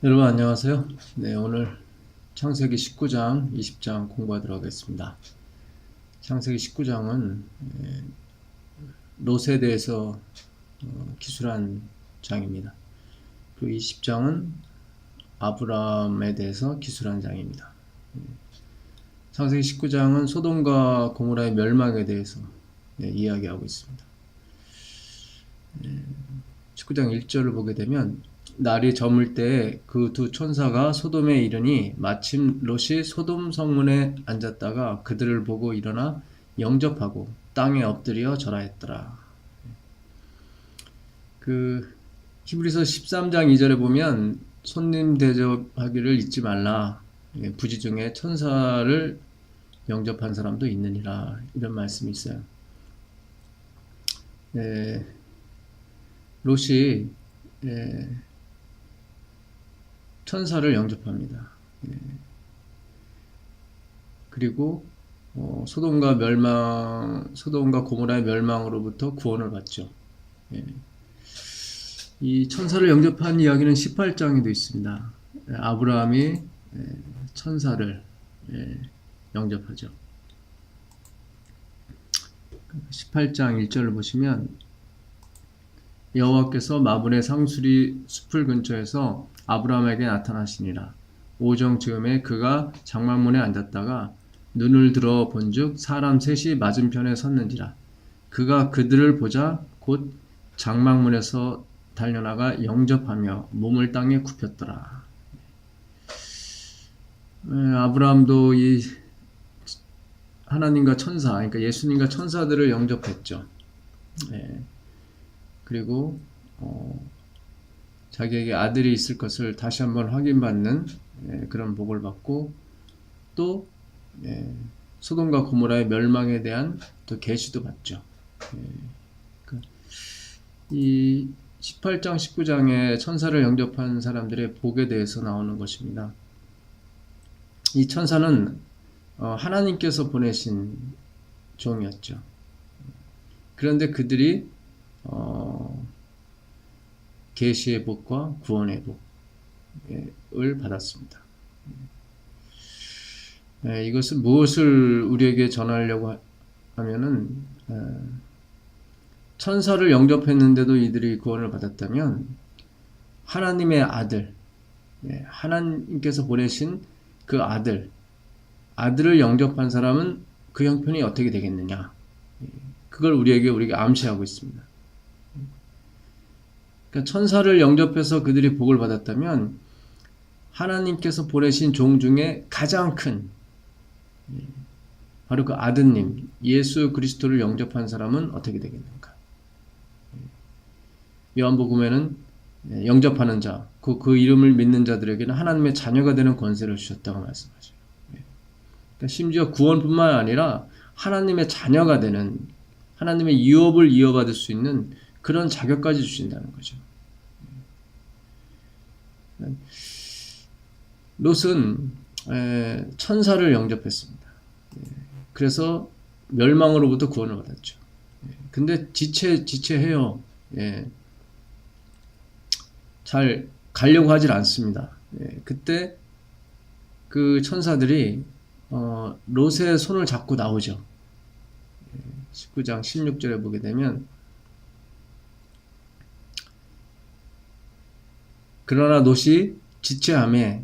여러분 안녕하세요. 네, 오늘 창세기 19장, 20장 공부하도록 하겠습니다. 창세기 19장은 롯에 대해서 기술한 장입니다. 그리고 20장은 아브라함에 대해서 기술한 장입니다. 창세기 19장은 소돔과 고모라의 멸망에 대해서 이야기하고 있습니다. 19장 1절을 보게 되면 날이 저물 때에 그 두 천사가 소돔에 이르니 마침 롯이 소돔 성문에 앉았다가 그들을 보고 일어나 영접하고 땅에 엎드려 절하였더라. 그 히브리서 13장 2절에 보면 손님 대접하기를 잊지 말라. 부지 중에 천사를 영접한 사람도 있느니라. 이런 말씀이 있어요. 롯이 천사를 영접합니다. 그리고 소돔과 고모라의 멸망으로부터 구원을 받죠. 이 천사를 영접한 이야기는 18장에도 있습니다. 아브라함이 천사를 영접하죠. 18장 1절을 보시면 여호와께서 마분의 상수리 숲을 근처에서 아브라함에게 나타나시니라. 오정 즈음에 그가 장막문에 앉았다가 눈을 들어 본즉 사람 셋이 맞은편에 섰는지라. 그가 그들을 보자 곧 장막문에서 달려나가 영접하며 몸을 땅에 굽혔더라. 아브라함도 이 하나님과 천사, 그러니까 예수님과 천사들을 영접했죠. 그리고 자기에게 아들이 있을 것을 다시 한번 확인받는 그런 복을 받고 또 소돔과 고모라의 멸망에 대한 또 계시도 받죠. 이 18장 19장에 천사를 영접한 사람들의 복에 대해서 나오는 것입니다. 이 천사는 하나님께서 보내신 종이었죠. 그런데 그들이 계시의 복과 구원의 복을 받았습니다. 이것은 무엇을 우리에게 전하려고 하면은 천사를 영접했는데도 이들이 구원을 받았다면 하나님의 아들, 하나님께서 보내신 그 아들을 영접한 사람은 그 형편이 어떻게 되겠느냐? 그걸 우리가 암시하고 있습니다. 그러니까 천사를 영접해서 그들이 복을 받았다면 하나님께서 보내신 종 중에 가장 큰 바로 그 아드님 예수 그리스도를 영접한 사람은 어떻게 되겠는가? 요한복음에는 영접하는 자, 그 이름을 믿는 자들에게는 하나님의 자녀가 되는 권세를 주셨다고 말씀하죠. 그러니까 심지어 구원뿐만 아니라 하나님의 자녀가 되는 하나님의 유업을 이어받을 수 있는 그런 자격까지 주신다는 거죠. 롯은 천사를 영접했습니다. 그래서 멸망으로부터 구원을 받았죠. 근데 지체해요. 잘 가려고 하질 않습니다. 그때 그 천사들이 롯의 손을 잡고 나오죠. 19장 16절에 보게 되면 그러나 롯이 지체함에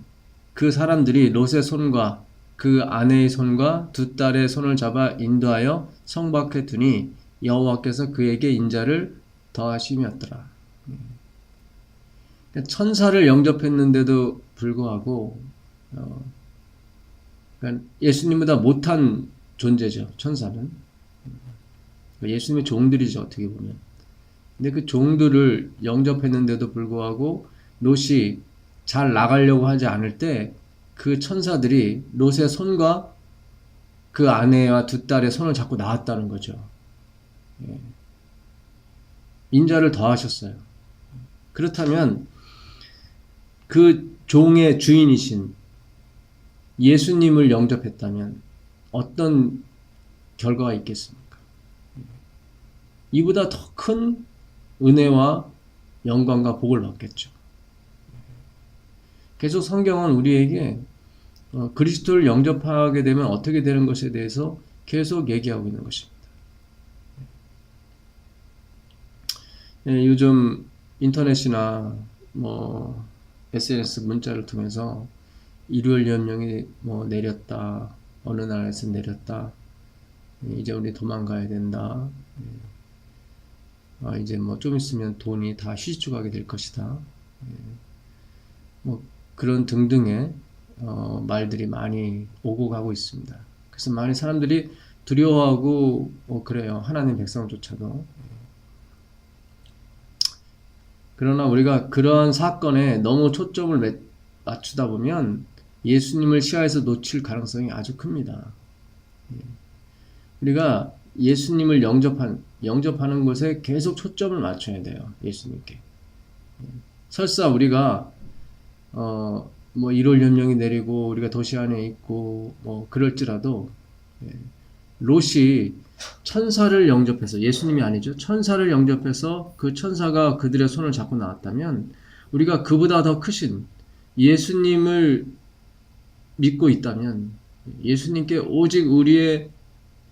그 사람들이 롯의 손과 그 아내의 손과 두 딸의 손을 잡아 인도하여 성 밖에 두니 여호와께서 그에게 인자를 더하심이었더라. 천사를 영접했는데도 불구하고 그러니까 예수님보다 못한 존재죠. 천사는 예수님의 종들이죠. 어떻게 보면. 근데 그 종들을 영접했는데도 불구하고 롯이 잘 나가려고 하지 않을 때 그 천사들이 롯의 손과 그 아내와 두 딸의 손을 잡고 나왔다는 거죠. 인자를 더하셨어요. 그렇다면 그 종의 주인이신 예수님을 영접했다면 어떤 결과가 있겠습니까? 이보다 더 큰 은혜와 영광과 복을 받겠죠. 계속 성경은 우리에게 그리스도를 영접하게 되면 어떻게 되는 것에 대해서 계속 얘기하고 있는 것입니다. 요즘 인터넷이나 뭐 SNS 문자를 통해서 일요일 연령이 뭐 내렸다, 어느 나라에서 내렸다, 이제 우리 도망가야 된다, 이제 뭐 좀 있으면 돈이 다 휘주가게 될 것이다, 뭐 그런 등등의 말들이 많이 오고 가고 있습니다. 그래서 많은 사람들이 두려워하고 그래요. 하나님 백성조차도. 그러나 우리가 그런 사건에 너무 초점을 맞추다 보면 예수님을 시야에서 놓칠 가능성이 아주 큽니다. 우리가 예수님을 영접하는 것에 계속 초점을 맞춰야 돼요. 예수님께. 설사 우리가 뭐 1월 연령이 내리고 우리가 도시 안에 있고 뭐 그럴지라도 롯이 천사를 영접해서, 예수님이 아니죠, 천사를 영접해서 그 천사가 그들의 손을 잡고 나왔다면 우리가 그보다 더 크신 예수님을 믿고 있다면, 예수님께 오직 우리의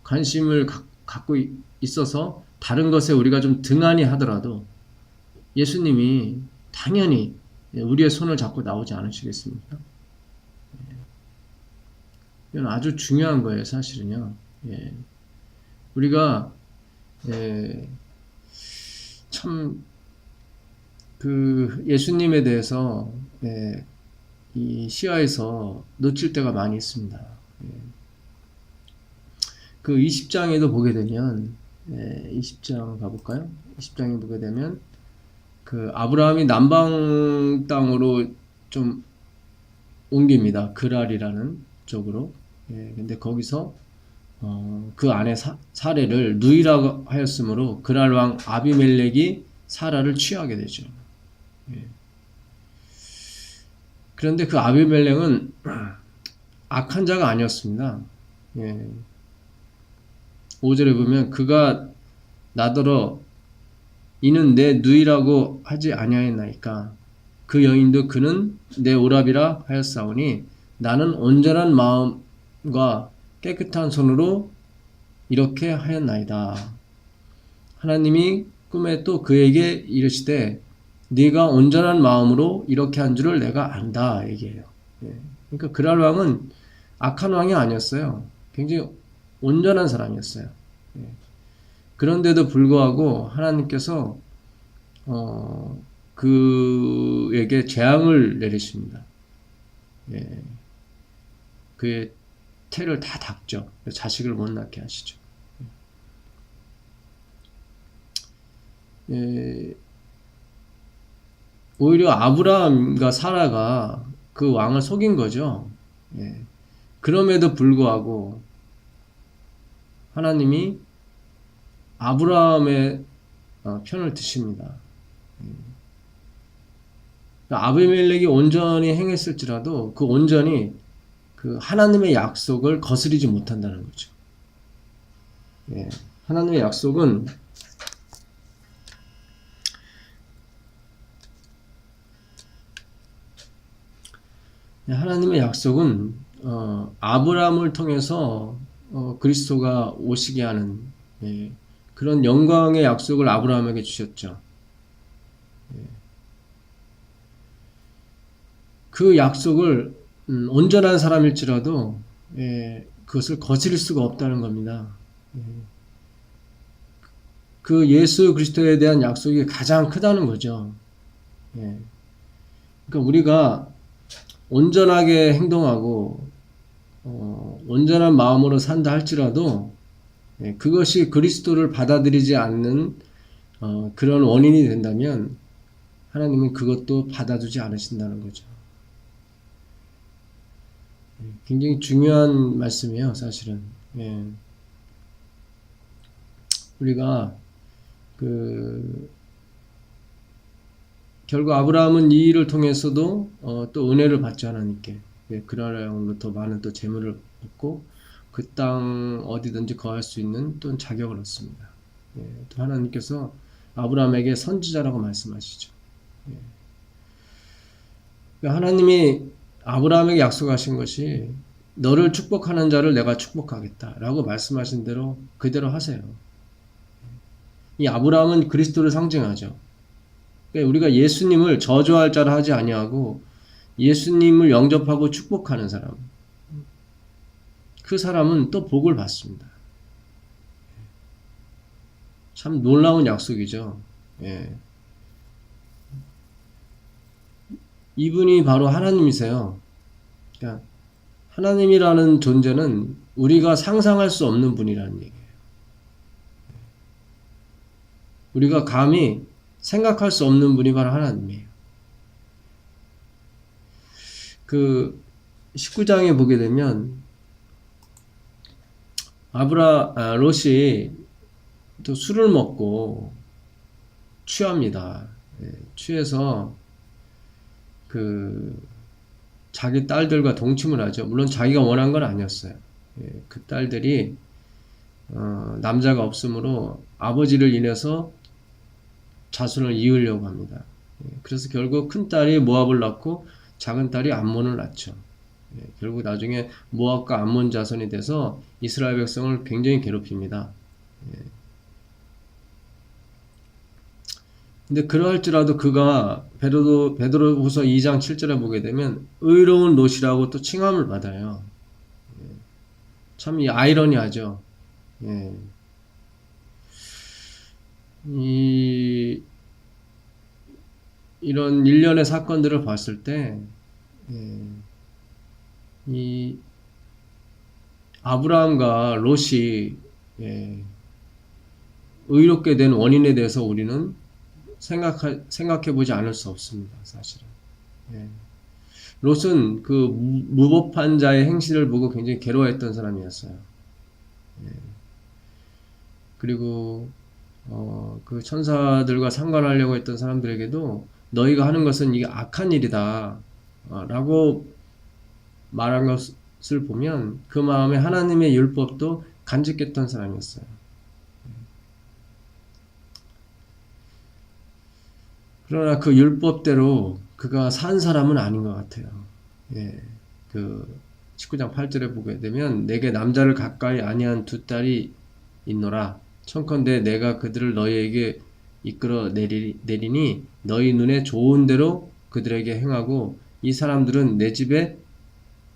관심을 갖고 있어서 다른 것에 우리가 좀 등한히 하더라도 예수님이 당연히 우리의 손을 잡고 나오지 않으시겠습니까? 이건 아주 중요한 거예요, 사실은요. 우리가 참 그 예수님에 대해서 이 시야에서 놓칠 때가 많이 있습니다. 그 20장에도 보게 되면 20장 가볼까요? 20장에 보게 되면 그 아브라함이 남방 땅으로 좀 옮깁니다. 그랄이라는 쪽으로. 근데 거기서 그 안에 사례를 누이라고 하였으므로 그랄 왕 아비멜렉이 사라를 취하게 되죠. 그런데 그 아비멜렉은 악한 자가 아니었습니다. 5절에 보면 그가 나더러 이는 내 누이라고 하지 아니하였나이까 그 여인도 그는 내 오라비라 하였사오니 나는 온전한 마음과 깨끗한 손으로 이렇게 하였나이다. 하나님이 꿈에 또 그에게 이르시되 네가 온전한 마음으로 이렇게 한 줄을 내가 안다 얘기해요. 그러니까 그랄 왕은 악한 왕이 아니었어요. 굉장히 온전한 사람이었어요. 그런데도 불구하고 하나님께서 그에게 재앙을 내리십니다. 그의 태를 다 닦죠. 자식을 못 낳게 하시죠. 오히려 아브라함과 사라가 그 왕을 속인 거죠. 그럼에도 불구하고 하나님이 아브라함의 편을 드십니다. 아비멜렉이 온전히 행했을지라도 그 온전히 그 하나님의 약속을 거스르지 못한다는 거죠. 하나님의 약속은 아브라함을 통해서 그리스도가 오시게 하는 그런 영광의 약속을 아브라함에게 주셨죠. 그 약속을 온전한 사람일지라도 그것을 거스릴 수가 없다는 겁니다. 그 예수 그리스도에 대한 약속이 가장 크다는 거죠. 그러니까 우리가 온전하게 행동하고 온전한 마음으로 산다 할지라도 그것이 그리스도를 받아들이지 않는 그런 원인이 된다면 하나님은 그것도 받아주지 않으신다는 거죠. 굉장히 중요한 말씀이에요, 사실은. 우리가 결국 아브라함은 이 일을 통해서도 또 은혜를 받지 하나님께 그랄왕으로 더 많은 또 재물을 얻고 그 땅 어디든지 거할 수 있는 또 자격을 얻습니다. 또 하나님께서 아브라함에게 선지자라고 말씀하시죠. 하나님이 아브라함에게 약속하신 것이 너를 축복하는 자를 내가 축복하겠다라고 말씀하신 대로 그대로 하세요. 이 아브라함은 그리스도를 상징하죠. 그러니까 우리가 예수님을 저주할 자라 하지 아니하고 예수님을 영접하고 축복하는 사람, 그 사람은 또 복을 받습니다. 참 놀라운 약속이죠. 예. 이분이 바로 하나님이세요. 그러니까 하나님이라는 존재는 우리가 상상할 수 없는 분이라는 얘기예요. 우리가 감히 생각할 수 없는 분이 바로 하나님이에요. 그 19장에 보게 되면 롯이 또 술을 먹고 취합니다. 취해서 자기 딸들과 동침을 하죠. 물론 자기가 원한 건 아니었어요. 그 딸들이 남자가 없으므로 아버지를 인해서 자손을 이으려고 합니다. 그래서 결국 큰 딸이 모압을 낳고 작은 딸이 암몬을 낳죠. 결국 나중에 모압과 암몬 자손이 돼서 이스라엘 백성을 굉장히 괴롭힙니다. 근데 그러할지라도 그가 베드로후서 2장 7절에 보게 되면 의로운 롯이라고 또 칭함을 받아요. 참 이 아이러니하죠. 이런 일련의 사건들을 봤을 때, 이 아브라함과 롯이 의롭게 된 원인에 대해서 우리는 생각해 보지 않을 수 없습니다, 사실은. 롯은 그 무법한 자의 행실을 보고 굉장히 괴로워했던 사람이었어요. 그리고 그 천사들과 상관하려고 했던 사람들에게도 너희가 하는 것은 이게 악한 일이다 라고 말한 것을 보면 그 마음에 하나님의 율법도 간직했던 사람이었어요. 그러나 그 율법대로 그가 산 사람은 아닌 것 같아요. 그 19장 8절에 보게 되면 내게 남자를 가까이 아니한 두 딸이 있노라. 청컨대 내가 그들을 너희에게 이끌어 내리니 너희 눈에 좋은 대로 그들에게 행하고 이 사람들은 내 집에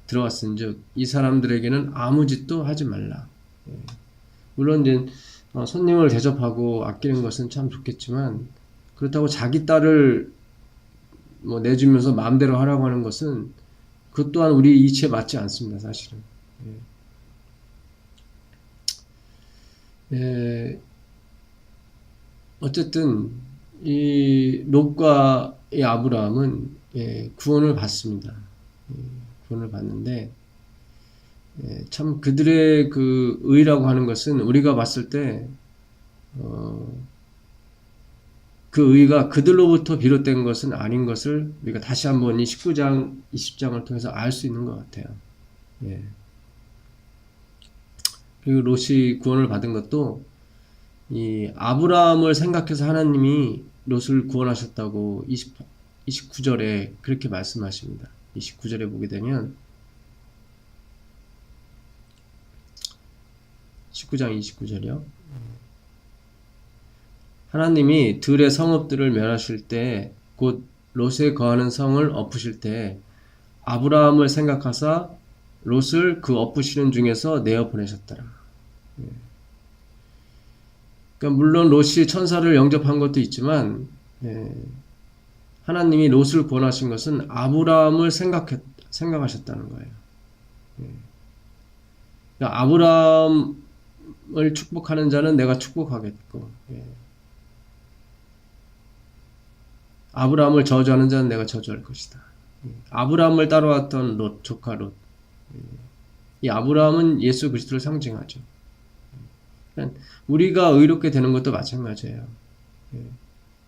들어왔은즉 이 사람들에게는 아무 짓도 하지 말라. 물론 이제 손님을 대접하고 아끼는 것은 참 좋겠지만 그렇다고 자기 딸을 내주면서 마음대로 하라고 하는 것은 그것 또한 우리 이치에 맞지 않습니다, 사실은. 어쨌든 이 롯과 이 아브라함은 구원을 받습니다. 구원을 받는데 참 그들의 그 의라고 하는 것은 우리가 봤을 때 그 의가 그들로부터 비롯된 것은 아닌 것을 우리가 다시 한번 이 19장, 20장을 통해서 알 수 있는 것 같아요. 그리고 롯이 구원을 받은 것도 이 아브라함을 생각해서 하나님이 롯을 구원하셨다고 29절에 그렇게 말씀하십니다. 29절에 보게 되면 19장 29절이요. 하나님이 들의 성읍들을 멸하실 때 곧 롯에 거하는 성을 엎으실 때 아브라함을 생각하사 롯을 그 엎으시는 중에서 내어 보내셨더라. 그러니까 물론 롯이 천사를 영접한 것도 있지만 하나님이 롯을 구원하신 것은 아브라함을 생각하셨다는 거예요. 그러니까 아브라함을 축복하는 자는 내가 축복하겠고 아브라함을 저주하는 자는 내가 저주할 것이다. 아브라함을 따라왔던 롯, 조카 롯. 이 아브라함은 예수 그리스도를 상징하죠. 우리가 의롭게 되는 것도 마찬가지예요.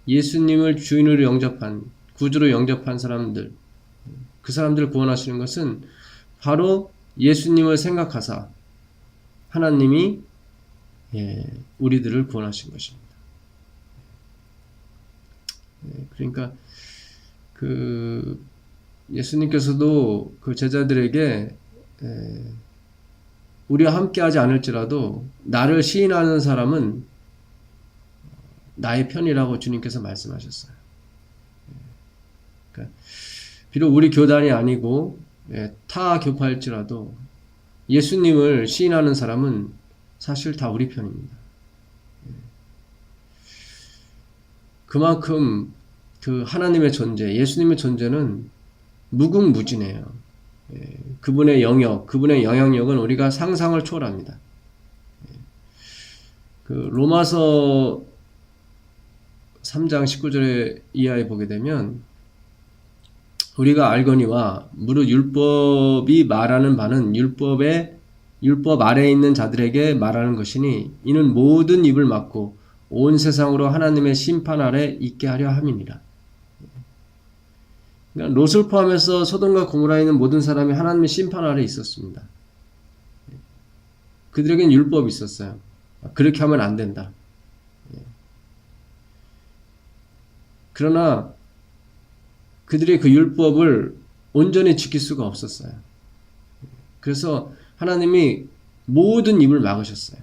예수님을 주인으로 영접한, 구주로 영접한 사람들, 그 사람들을 구원하시는 것은 바로 예수님을 생각하사 하나님이 우리들을 구원하신 것입니다. 그러니까 그 예수님께서도 그 제자들에게 우리와 함께하지 않을지라도 나를 시인하는 사람은 나의 편이라고 주님께서 말씀하셨어요. 그러니까 비록 우리 교단이 아니고 타 교파일지라도 예수님을 시인하는 사람은 사실 다 우리 편입니다. 그만큼 그 하나님의 존재, 예수님의 존재는 무궁무진해요. 그분의 영역, 그분의 영향력은 우리가 상상을 초월합니다. 그 로마서 3장 19절의 이하에 보게 되면 우리가 알거니와 무릇 율법이 말하는 바는 율법 아래에 있는 자들에게 말하는 것이니 이는 모든 입을 막고 온 세상으로 하나님의 심판 아래 있게 하려 함이니라. 그러니까 롯을 포함해서 소돔과 고모라에 있는 모든 사람이 하나님의 심판 아래 있었습니다. 그들에겐 율법이 있었어요. 그렇게 하면 안 된다. 그러나 그들이 그 율법을 온전히 지킬 수가 없었어요. 그래서 하나님이 모든 입을 막으셨어요.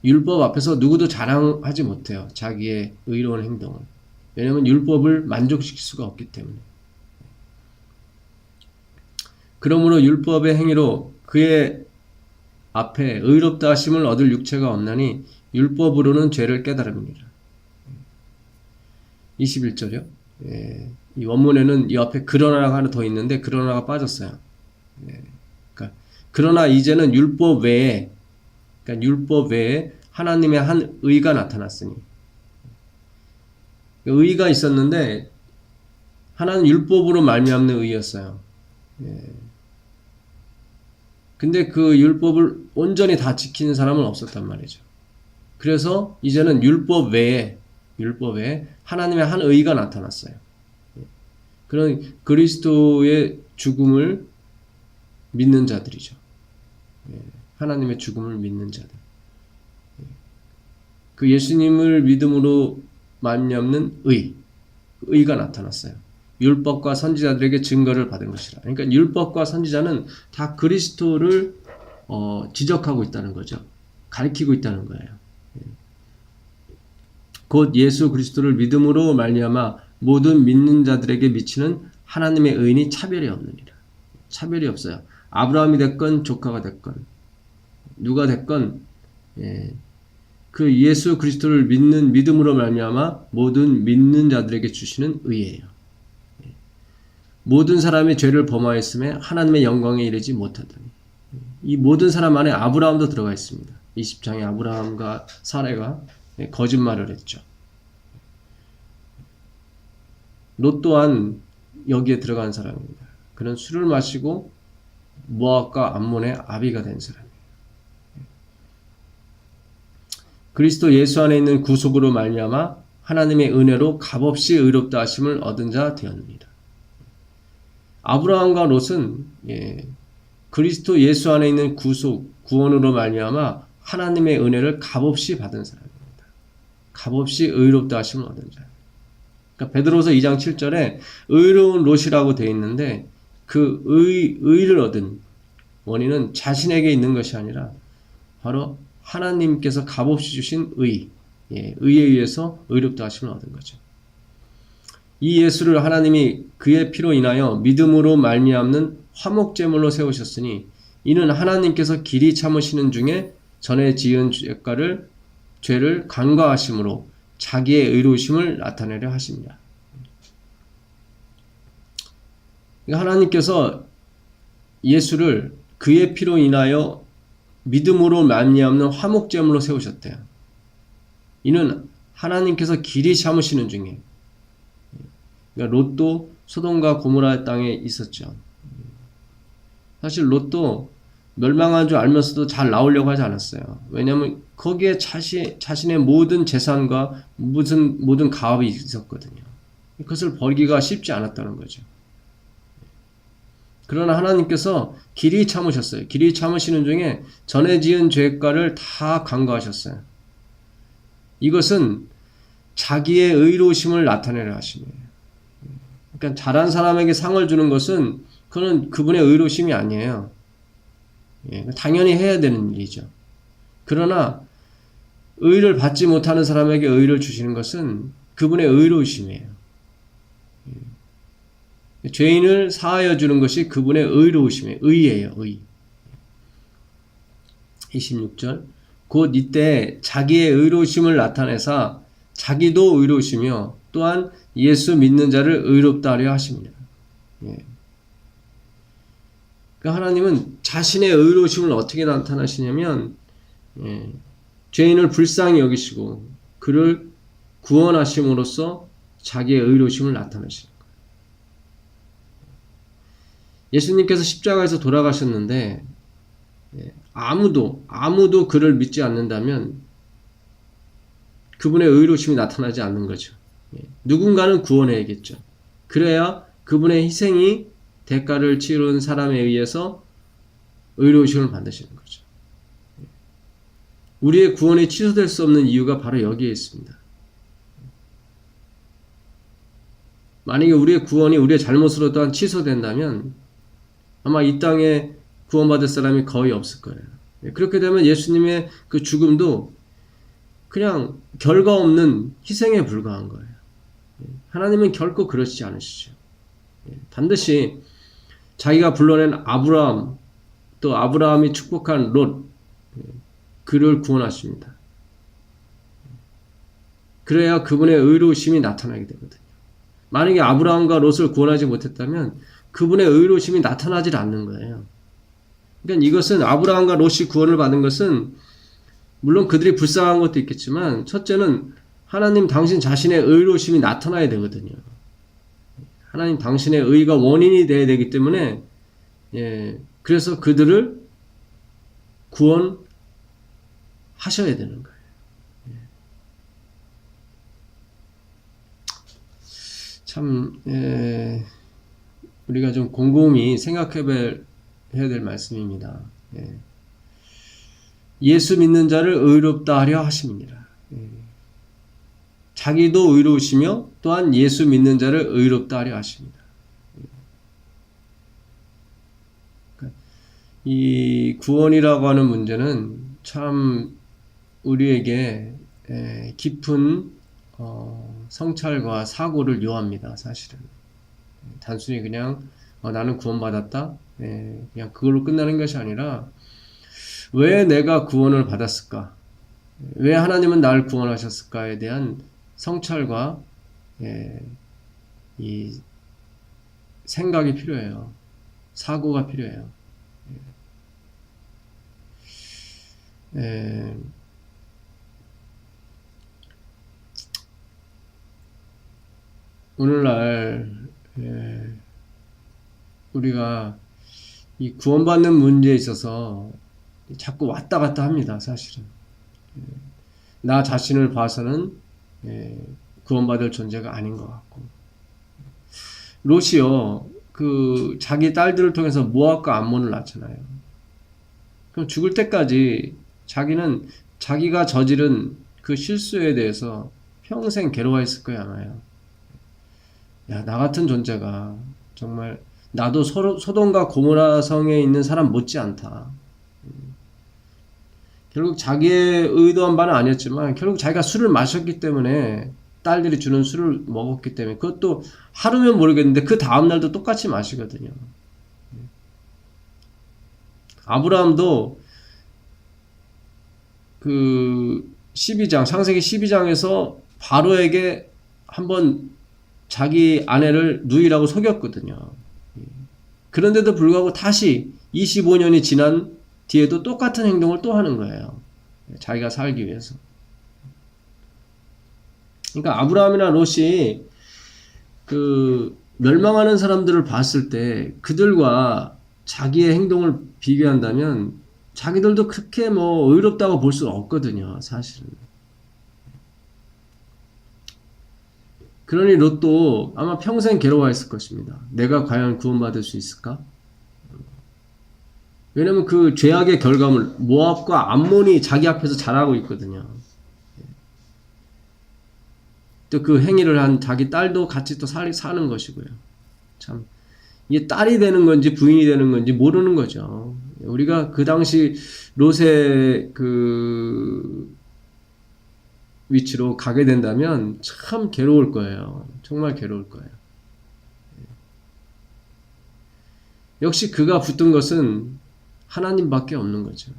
율법 앞에서 누구도 자랑하지 못해요. 자기의 의로운 행동을. 왜냐하면 율법을 만족시킬 수가 없기 때문에. 그러므로 율법의 행위로 그의 앞에 의롭다 하심을 얻을 육체가 없나니 율법으로는 죄를 깨달음이니라. 21절이요. 이 원문에는 이 앞에 그러나가 하나 더 있는데 그러나가 빠졌어요. 그러나 이제는 율법 외에 하나님의 한 의가 나타났으니, 의가 있었는데 하나는 율법으로 말미암는 의였어요. 근데 그 율법을 온전히 다 지키는 사람은 없었단 말이죠. 그래서 이제는 율법 외에 하나님의 한 의가 나타났어요. 그런 그리스도의 죽음을 믿는 자들이죠. 하나님의 죽음을 믿는 자들. 그 예수님을 믿음으로 말미암는 의가 나타났어요. 율법과 선지자들에게 증거를 받은 것이라. 그러니까 율법과 선지자는 다 그리스도를 지적하고 있다는 거죠. 가리키고 있다는 거예요. 곧 예수 그리스도를 믿음으로 말미암아 모든 믿는 자들에게 미치는 하나님의 의인이 차별이 없느니라. 차별이 없어요. 아브라함이 됐건 조카가 됐건 누가 됐건 그 예수 그리스도를 믿는 믿음으로 말미암아 모든 믿는 자들에게 주시는 의예요. 모든 사람이 죄를 범하였음에 하나님의 영광에 이르지 못하더니. 이 모든 사람 안에 아브라함도 들어가 있습니다. 20장에 아브라함과 사레가 거짓말을 했죠. 롯 또한 여기에 들어간 사람입니다. 그는 술을 마시고 모압과 암몬의 아비가 된 사람이에요. 그리스도 예수 안에 있는 구속으로 말미암아 하나님의 은혜로 값없이 의롭다 하심을 얻은 자 되었느니라. 아브라함과 롯은 그리스도 예수 안에 있는 구원으로 말미암아 하나님의 은혜를 값없이 받은 사람입니다. 값없이 의롭다 하심을 얻은 자. 그러니까 베드로서 2장 7절에 의로운 롯이라고 되어 있는데 그 의를 얻은 원인은 자신에게 있는 것이 아니라 바로 하나님께서 값없이 주신 의에 의해서 의롭다 하심을 얻은 거죠. 이 예수를 하나님이 그의 피로 인하여 믿음으로 말미암는 화목제물로 세우셨으니 이는 하나님께서 길이 참으시는 중에 전에 지은 죄를 간과하심으로 자기의 의로우심을 나타내려 하십니다. 하나님께서 예수를 그의 피로 인하여 믿음으로 말미암는 화목제물로 세우셨대요. 이는 하나님께서 길이 참으시는 중에, 그러니까 롯도 소돔과 고모라 땅에 있었죠. 사실 롯도 멸망한 줄 알면서도 잘 나오려고 하지 않았어요. 왜냐하면 거기에 자신의 모든 재산과 모든 가업이 있었거든요. 그것을 버리기가 쉽지 않았다는 거죠. 그러나 하나님께서 길이 참으셨어요. 길이 참으시는 중에 전에 지은 죄가를 다 간과하셨어요. 이것은 자기의 의로우심을 나타내려 하심이에요. 그러니까 잘한 사람에게 상을 주는 것은 그건 그분의 의로심이 아니에요. 예, 당연히 해야 되는 일이죠. 그러나 의를 받지 못하는 사람에게 의를 주시는 것은 그분의 의로우심이에요. 예. 죄인을 사하여 주는 것이 그분의 의로우심이에요. 의예요. 의. 26절 곧 이때 자기의 의로우심을 나타내사 자기도 의로우시며 또한 예수 믿는 자를 의롭다 하려 하십니다. 예. 그러니까 하나님은 자신의 의로우심을 어떻게 나타나시냐면 예, 죄인을 불쌍히 여기시고 그를 구원하심으로써 자기의 의로우심을 나타내시는 거예요. 예수님께서 십자가에서 돌아가셨는데 아무도 그를 믿지 않는다면 그분의 의로우심이 나타나지 않는 거죠. 누군가는 구원해야겠죠. 그래야 그분의 희생이 대가를 치른 사람에 의해서 의로우심을 받으시는 거죠. 우리의 구원이 취소될 수 없는 이유가 바로 여기에 있습니다. 만약에 우리의 구원이 우리의 잘못으로 또한 취소된다면 아마 이 땅에 구원받을 사람이 거의 없을 거예요. 그렇게 되면 예수님의 그 죽음도 그냥 결과 없는 희생에 불과한 거예요. 하나님은 결코 그러시지 않으시죠. 반드시 자기가 불러낸 아브라함, 또 아브라함이 축복한 롯, 그를 구원하십니다. 그래야 그분의 의로우심이 나타나게 되거든요. 만약에 아브라함과 롯을 구원하지 못했다면 그분의 의로우심이 나타나질 않는 거예요. 그러니까 이것은 아브라함과 롯이 구원을 받은 것은 물론 그들이 불쌍한 것도 있겠지만 첫째는 하나님 당신 자신의 의로우심이 나타나야 되거든요. 하나님 당신의 의가 원인이 돼야 되기 때문에 그래서 그들을 구원하셔야 되는 거예요. 참 우리가 좀 곰곰이 생각해야 될 말씀입니다. 예수 믿는 자를 의롭다 하려 하십니다. 자기도 의로우시며 또한 예수 믿는 자를 의롭다 하려 하십니다. 이 구원이라고 하는 문제는 참 우리에게 깊은 성찰과 사고를 요합니다. 사실은 단순히 그냥 나는 구원받았다 그냥 그걸로 끝나는 것이 아니라 왜 내가 구원을 받았을까? 왜 하나님은 나를 구원하셨을까에 대한 성찰과 이 생각이 필요해요. 사고가 필요해요. 오늘날 우리가 이 구원받는 문제에 있어서 자꾸 왔다 갔다 합니다. 사실은 나 자신을 봐서는 구원받을 존재가 아닌 것 같고 롯이요 그 자기 딸들을 통해서 모압과 암몬을 낳잖아요. 그럼 죽을 때까지 자기는 자기가 저지른 그 실수에 대해서 평생 괴로워했을 거예요 아마요. 야, 나 같은 존재가 정말 나도 소돔과 고모라 성에 있는 사람 못지않다. 결국 자기의 의도한 바는 아니었지만 결국 자기가 술을 마셨기 때문에 딸들이 주는 술을 먹었기 때문에 그것도 하루면 모르겠는데 그 다음날도 똑같이 마시거든요. 아브라함도 그 12장 창세기 12장에서 바로에게 한번 자기 아내를 누이라고 속였거든요. 그런데도 불구하고 다시 25년이 지난 뒤에도 똑같은 행동을 또 하는 거예요. 자기가 살기 위해서. 그러니까 아브라함이나 롯이 그 멸망하는 사람들을 봤을 때 그들과 자기의 행동을 비교한다면 자기들도 그렇게 뭐 의롭다고 볼 수 없거든요. 사실은. 그러니 롯도 아마 평생 괴로워했을 것입니다. 내가 과연 구원받을 수 있을까? 왜냐면 그 죄악의 결과물 모압과 암몬이 자기 앞에서 자라고 있거든요. 또 그 행위를 한 자기 딸도 같이 또 사는 것이고요. 참 이게 딸이 되는 건지 부인이 되는 건지 모르는 거죠. 우리가 그 당시 롯의 그 위치로 가게 된다면 참 괴로울 거예요. 정말 괴로울 거예요. 역시 그가 붙든 것은 하나님밖에 없는 거죠.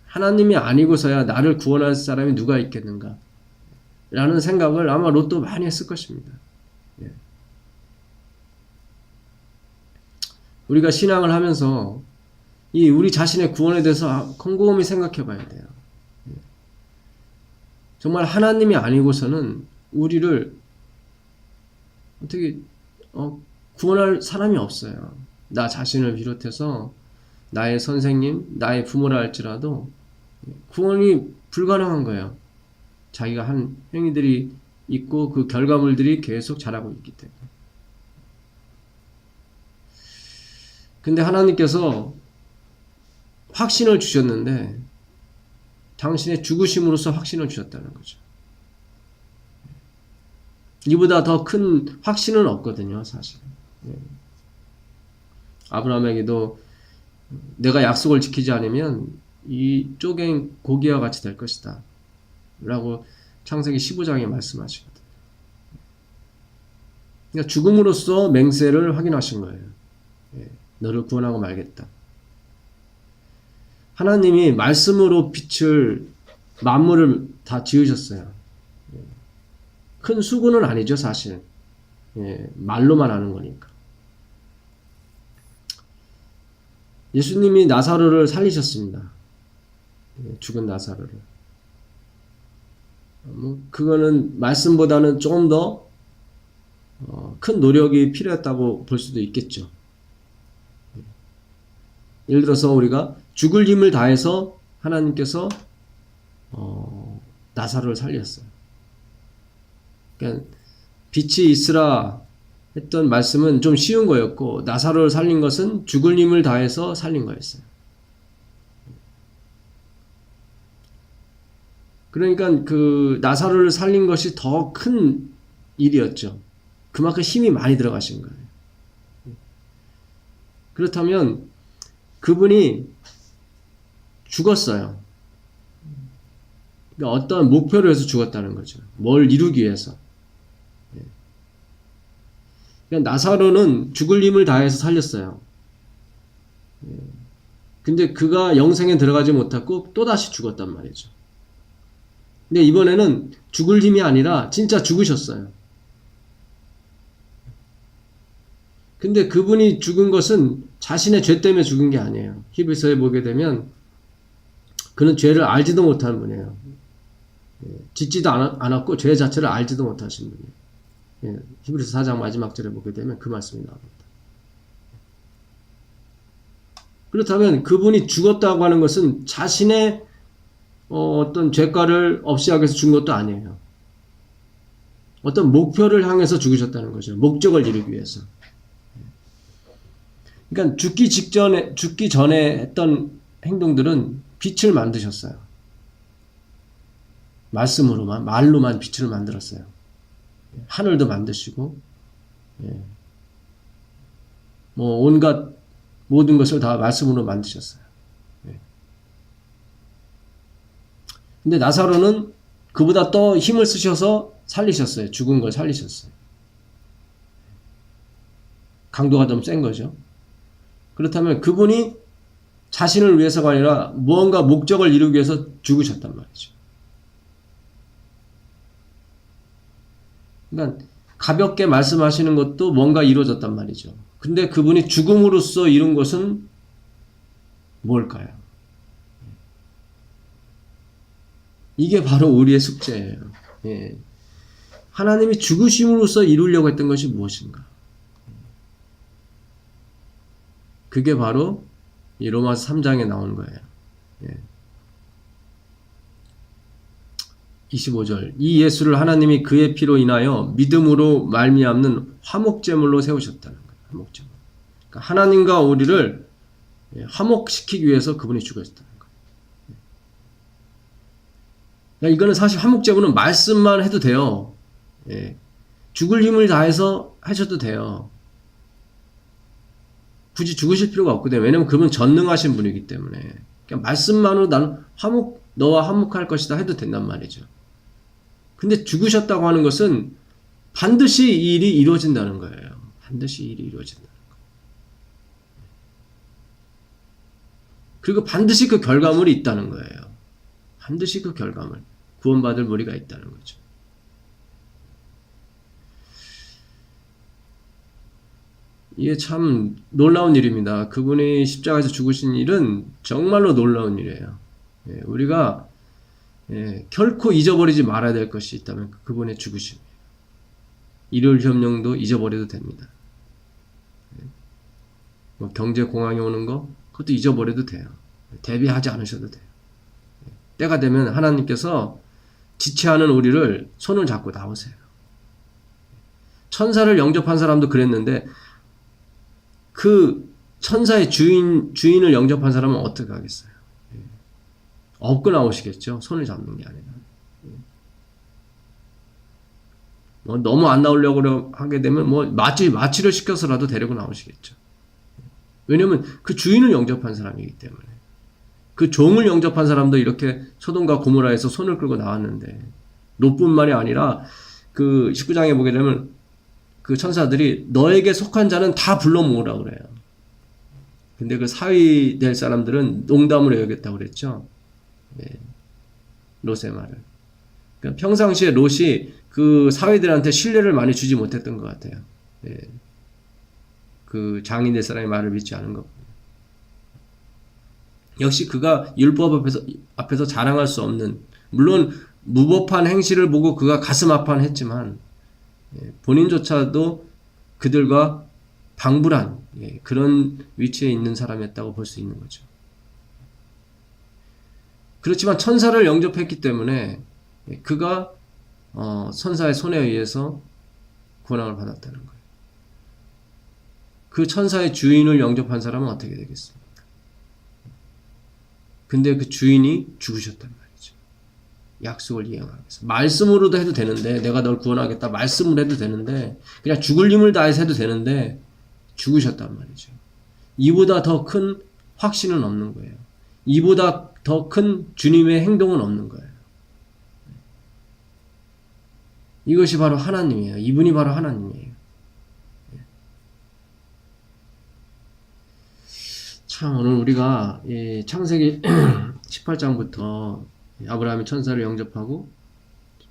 하나님이 아니고서야 나를 구원할 사람이 누가 있겠는가? 라는 생각을 아마 롯도 많이 했을 것입니다. 예. 우리가 신앙을 하면서 이 우리 자신의 구원에 대해서 곰곰이 생각해 봐야 돼요. 예. 정말 하나님이 아니고서는 우리를 어떻게 구원할 사람이 없어요. 나 자신을 비롯해서 나의 선생님, 나의 부모라 할지라도 구원이 불가능한 거예요. 자기가 한 행위들이 있고 그 결과물들이 계속 자라고 있기 때문에. 근데 하나님께서 확신을 주셨는데 당신의 죽으심으로써 확신을 주셨다는 거죠. 이보다 더 큰 확신은 없거든요, 사실. 아브라함에게도 내가 약속을 지키지 않으면 이 쪼갠 고기와 같이 될 것이다 라고 창세기 15장에 말씀하시거든요. 그러니까 죽음으로써 맹세를 확인하신 거예요. 너를 구원하고 말겠다. 하나님이 말씀으로 빛을 만물을 다 지으셨어요. 큰 수고는 아니죠, 사실. 말로만 하는 거니까. 예수님이 나사로를 살리셨습니다. 죽은 나사로를. 그거는 말씀보다는 조금 더 큰 노력이 필요했다고 볼 수도 있겠죠. 예를 들어서 우리가 죽을 힘을 다해서 하나님께서 나사로를 살렸어요. 그러니까 빛이 있으라 했던 말씀은 좀 쉬운 거였고 나사로를 살린 것은 죽을 힘을 다해서 살린 거였어요. 그러니까 그 나사로를 살린 것이 더 큰 일이었죠. 그만큼 힘이 많이 들어가신 거예요. 그렇다면 그분이 죽었어요. 그러니까 어떤 목표를 위해서 죽었다는 거죠. 뭘 이루기 위해서. 그러니까 나사로는 죽을 힘을 다해서 살렸어요. 근데 그가 영생에 들어가지 못하고 또다시 죽었단 말이죠. 근데 이번에는 죽을 힘이 아니라 진짜 죽으셨어요. 근데 그분이 죽은 것은 자신의 죄 때문에 죽은 게 아니에요. 히브리서에 보게 되면 그는 죄를 알지도 못하는 분이에요. 짓지도 않았고 죄 자체를 알지도 못하신 분이에요. 히브리서 4장 마지막 절에 보게 되면 그 말씀이 나옵니다. 그렇다면 그분이 죽었다고 하는 것은 자신의 어떤 죄과를 없이 하기 위해서 죽은 것도 아니에요. 어떤 목표를 향해서 죽으셨다는 거죠. 목적을 이루기 위해서. 그러니까 죽기 전에 했던 행동들은 빛을 만드셨어요. 말로만 빛을 만들었어요. 하늘도 만드시고, 온갖 모든 것을 다 말씀으로 만드셨어요. 근데 나사로는 그보다 더 힘을 쓰셔서 살리셨어요. 죽은 걸 살리셨어요. 강도가 좀 센 거죠. 그렇다면 그분이 자신을 위해서가 아니라 무언가 목적을 이루기 위해서 죽으셨단 말이죠. 그러니까 가볍게 말씀하시는 것도 뭔가 이루어졌단 말이죠. 근데 그분이 죽음으로써 이룬 것은 뭘까요? 이게 바로 우리의 숙제예요. 하나님이 죽으심으로써 이루려고 했던 것이 무엇인가? 그게 바로 이 로마서 3장에 나온 거예요. 25절. 이 예수를 하나님이 그의 피로 인하여 믿음으로 말미암는 화목제물로 세우셨다는 거예요. 화목제물. 그러니까 하나님과 우리를 화목시키기 위해서 그분이 죽으셨다는 거예요. 그러니까 이거는 사실 화목제물은 말씀만 해도 돼요. 죽을 힘을 다해서 하셔도 돼요. 굳이 죽으실 필요가 없거든요. 왜냐면 그분은 전능하신 분이기 때문에. 그냥 말씀만으로 나는 너와 화목할 것이다 해도 된단 말이죠. 근데 죽으셨다고 하는 것은 반드시 이 일이 이루어진다는 거예요. 반드시 이 일이 이루어진다는 거예요. 그리고 반드시 그 결과물이 있다는 거예요. 반드시 그 결과물, 구원받을 무리가 있다는 거죠. 이게 참 놀라운 일입니다. 그분이 십자가에서 죽으신 일은 정말로 놀라운 일이에요. 우리가 결코 잊어버리지 말아야 될 것이 있다면 그분의 죽으심이에요. 일요일 협령도 잊어버려도 됩니다. 경제 공황이 오는 거 그것도 잊어버려도 돼요. 대비하지 않으셔도 돼요. 때가 되면 하나님께서 지체하는 우리를 손을 잡고 나오세요. 천사를 영접한 사람도 그랬는데 그 천사의 주인을 영접한 사람은 어떻게 하겠어요? 업고 나오시겠죠. 손을 잡는 게 아니라. 너무 안 나오려고 하게 되면 마취를 시켜서라도 데리고 나오시겠죠. 왜냐면 그 주인을 영접한 사람이기 때문에. 그 종을 영접한 사람도 이렇게 소돔과 고모라에서 손을 끌고 나왔는데 롯뿐만이 아니라 그 19장에 보게 되면 그 천사들이 너에게 속한 자는 다 불러 모으라고 그래요. 근데 그 사위 될 사람들은 농담으로 여겼다고 그랬죠. 롯의 말을. 그러니까 평상시에 롯이 그 사위들한테 신뢰를 많이 주지 못했던 것 같아요. 그 장인 될 사람의 말을 믿지 않은 것. 역시 그가 율법 앞에서 자랑할 수 없는, 물론 무법한 행실을 보고 그가 가슴 아파했지만 본인조차도 그들과 방불한 그런 위치에 있는 사람이었다고 볼 수 있는 거죠. 그렇지만 천사를 영접했기 때문에 그가 천사의 손에 의해서 구원을 받았다는 거예요. 그 천사의 주인을 영접한 사람은 어떻게 되겠습니까? 근데 그 주인이 죽으셨단 말이죠. 약속을 이행하기 위해서. 말씀으로도 해도 되는데, 내가 널 구원하겠다 말씀으로 해도 되는데, 그냥 죽을 힘을 다해서 해도 되는데 죽으셨단 말이죠. 이보다 더 큰 확신은 없는 거예요. 이보다 더 큰 주님의 행동은 없는 거예요. 이것이 바로 하나님이에요. 이분이 바로 하나님이에요. 참 오늘 우리가 창세기 18장부터 아브라함이 천사를 영접하고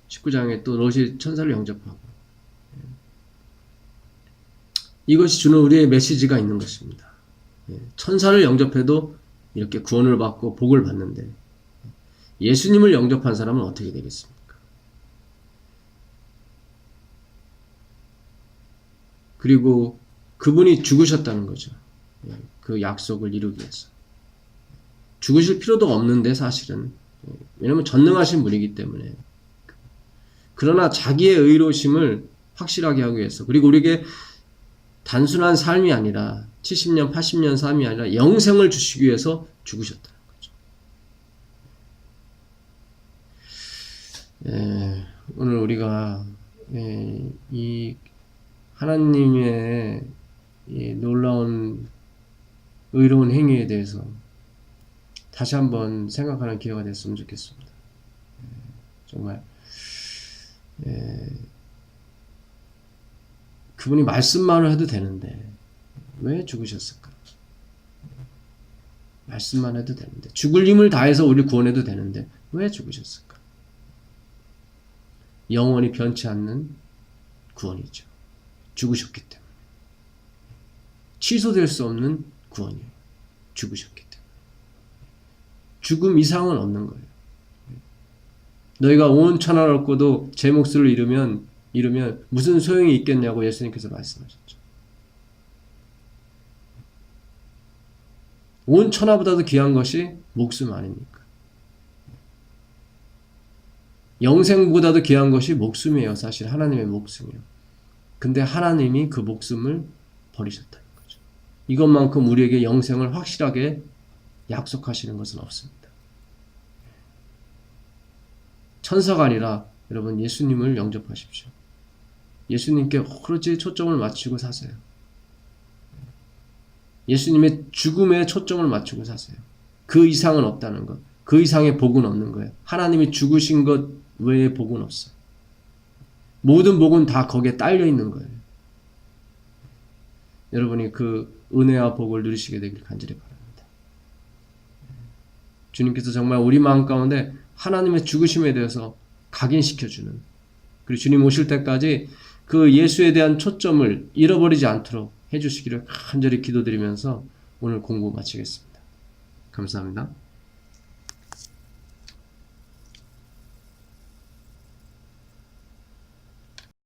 19장에 또 롯이 천사를 영접하고 이것이 주는 우리의 메시지가 있는 것입니다. 천사를 영접해도 이렇게 구원을 받고 복을 받는데 예수님을 영접한 사람은 어떻게 되겠습니까? 그리고 그분이 죽으셨다는 거죠. 그 약속을 이루기 위해서. 죽으실 필요도 없는데 사실은. 왜냐하면 전능하신 분이기 때문에. 그러나 자기의 의로우심을 확실하게 하기 위해서, 그리고 우리에게 단순한 삶이 아니라 70년, 80년 삶이 아니라 영생을 주시기 위해서 죽으셨다는 거죠. 오늘 우리가 이 하나님의 이 놀라운 의로운 행위에 대해서 다시 한번 생각하는 기회가 됐으면 좋겠습니다. 정말 그분이 말씀만으로 해도 되는데 왜 죽으셨을까? 말씀만 해도 되는데, 죽을 힘을 다해서 우리 구원해도 되는데 왜 죽으셨을까? 영원히 변치 않는 구원이죠. 죽으셨기 때문에. 취소될 수 없는 구원이에요. 죽으셨기 때문에. 죽음 이상은 없는 거예요. 너희가 온 천하를 얻고도 제 몫을 잃으면 무슨 소용이 있겠냐고 예수님께서 말씀하셨죠. 온 천하보다도 귀한 것이 목숨 아닙니까? 영생보다도 귀한 것이 목숨이에요. 사실 하나님의 목숨이요. 근데 하나님이 그 목숨을 버리셨다는 거죠. 이것만큼 우리에게 영생을 확실하게 약속하시는 것은 없습니다. 천사가 아니라 여러분 예수님을 영접하십시오. 예수님께 오로지 초점을 맞추고 사세요. 예수님의 죽음에 초점을 맞추고 사세요. 그 이상은 없다는 것. 그 이상의 복은 없는 거예요. 하나님이 죽으신 것 외에 복은 없어요. 모든 복은 다 거기에 딸려 있는 거예요. 여러분이 그 은혜와 복을 누리시게 되길 간절히 바랍니다. 주님께서 정말 우리 마음 가운데 하나님의 죽으심에 대해서 각인시켜주는, 그리고 주님 오실 때까지 그 예수에 대한 초점을 잃어버리지 않도록 해주시기를 간절히 기도드리면서 오늘 공부 마치겠습니다. 감사합니다.